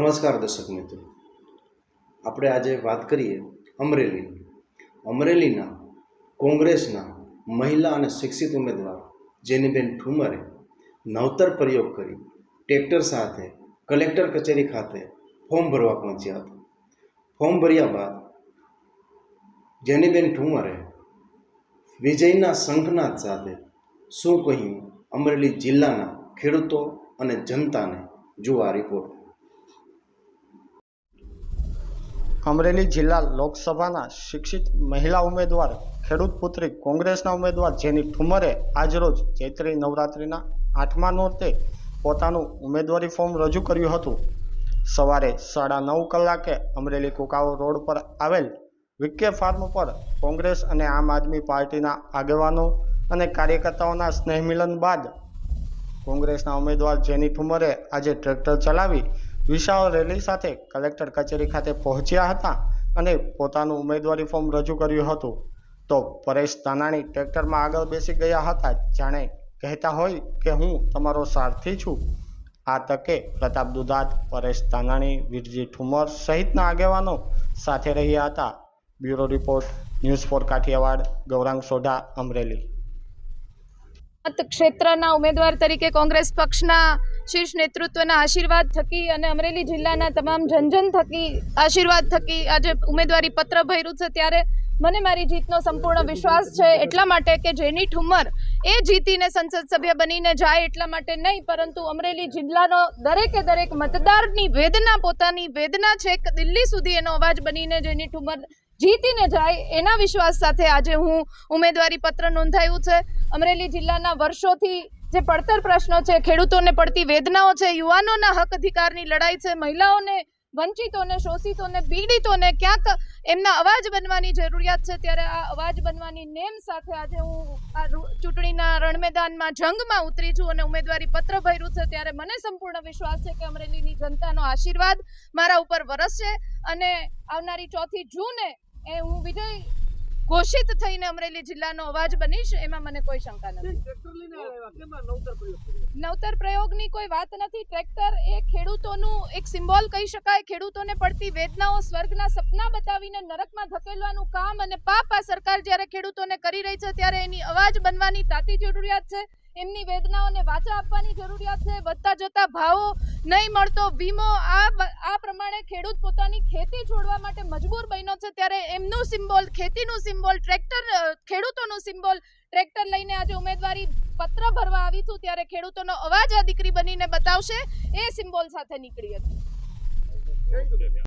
નમસ્કાર દર્શક મિત્રો, આપણે આજે વાત કરીએ અમરેલીના કોંગ્રેસના મહિલા અને શિક્ષિત ઉમેદવાર જેનીબેન ઠુમરે નવતર પ્રયોગ કરી ટ્રેક્ટર સાથે કલેક્ટર કચેરી ખાતે ફોર્મ ભરવા પહોંચ્યા હતા। ફોર્મ ભર્યા બાદ જેનીબેન ઠુમરે વિજયના શંખનાદ સાથે શું કહ્યું અમરેલી જિલ્લાના ખેડૂતો અને જનતાને જુઓ આ રિપોર્ટ। અમરેલી જિલ્લા લોકસભાના શિક્ષિત મહિલા ઉમેદવાર ખેડૂત પુત્રી કોંગ્રેસના ઉમેદવાર જેની ઠુમરે આજરોજ ચૈત્રી નવરાત્રિના 8મા નોરતે પોતાનું ઉમેદવારી ફોર્મ રજૂ કર્યું હતું। સવારે 9:30 કલાકે અમરેલી કુકાઓ રોડ પર આવેલ વિકે ફાર્મ પર કોંગ્રેસ અને આમ આદમી પાર્ટીના આગેવાનો અને કાર્યકર્તાઓના સ્નેહ મિલન બાદ કોંગ્રેસના ઉમેદવાર જેની ઠુમરે આજે ટ્રેક્ટર ચલાવી વિશાળ રેલી સાથે કલેક્ટર કચેરી ખાતે પહોંચ્યા હતા અને પોતાનું ઉમેદવારી ફોર્મ રજૂ કર્યું હતું। તો પરેશ ધાનાણી ટ્રેક્ટરમાં આગળ બેસી ગયા હતા, જાણે કહેતા હોય કે હું તમારો સારથી છું। આ તકે પ્રતાપ દુધાત, પરેશ ધાનાણી, વીરજી ઠુમર સહિતના આગેવાનો સાથે રહ્યા હતા। Bureau report, news for Kathiawad, Gaurang Sodha, Amreli. ક્ષેત્રના ઉમેદવાર તરીકે કોંગ્રેસ પક્ષના શીર્ષ નેતૃત્વના આશીર્વાદ થકી અને અમરેલી જિલ્લાના તમામ જનજન થકી આશીર્વાદ થકી આજે ઉમેદવારી પત્ર ભર્યું છે, ત્યારે મને મારી જીતનો સંપૂર્ણ વિશ્વાસ છે। એટલા માટે કે જેની ઠુમર એ જીતીને સંસદ સભ્ય બનીને જાય એટલા માટે નહીં, પરંતુ અમરેલી જિલ્લાનો દરેકે દરેક મતદારની વેદના, પોતાની વેદના છે કે દિલ્હી સુધી એનો અવાજ બનીને જેની ઠુમર જીતીને જાય એના વિશ્વાસ સાથે આજે હું ઉમેદવારી પત્ર નોંધાયું છે। અમરેલી જિલ્લાના વર્ષોથી જે પડતર પ્રશ્નો છે, ખેડૂતોને પડતી વેદનાઓ છે, યુવાનોના હક અધિકારની લડાઈ છે, મહિલાઓને, વંચિતોને, શોષિતોને, પીડિતોને ક્યાંક એમના અવાજ બનવાની જરૂરિયાત છે, ત્યારે આ અવાજ બનવાની નેમ સાથે આજે હું આ ચૂંટણીના રણમેદાનમાં જંગમાં ઉતરી છું અને ઉમેદવારી પત્ર ભર્યું છે। ત્યારે મને સંપૂર્ણ વિશ્વાસ છે કે અમરેલીની જનતાનો આશીર્વાદ મારા ઉપર વરસશે અને આવનારી 4 જૂને એ હું વિજય ઘોષિત થઈને અમરેલી જિલ્લાનો અવાજ બનીશ, એમાં મને કોઈ શંકા નથી। નવતર પ્રયોગની કોઈ વાત નથી। ટ્રેક્ટર એ ખેડૂતોનું એક સિમ્બોલ કહી શકાય। ખેડૂતોને પડતી વેદનાઓ સ્વર્ગના સપના બતાવીને નરકમાં ધકેલવાનું કામ અને પાપ આ સરકાર જ્યારે ખેડૂતોને કરી રહી છે, ત્યારે એની અવાજ બનવાની તાતી જરૂરિયાત છે। એમની વેદનાઓને વાચા આપવાની જરૂરિયાત છે। વધતા જતા ભાવો, નહીં મળતો વીમો, આ પ્રમાણે ખેડૂત પોતાની ખેતી છોડવા માટે મજબૂર બન્યો છે, ત્યારે એમનું સિમ્બોલ, ખેતીનું સિમ્બોલ, ટ્રેક્ટર, ખેડૂતોનું સિમ્બોલ ટ્રેક્ટર લઈને આજે ઉમેદવારી પત્ર ભરવા આવી છું, ત્યારે ખેડૂતોનો અવાજ આ દીકરી બનીને બતાવશે, એ સિમ્બોલ સાથે નીકળી હતી।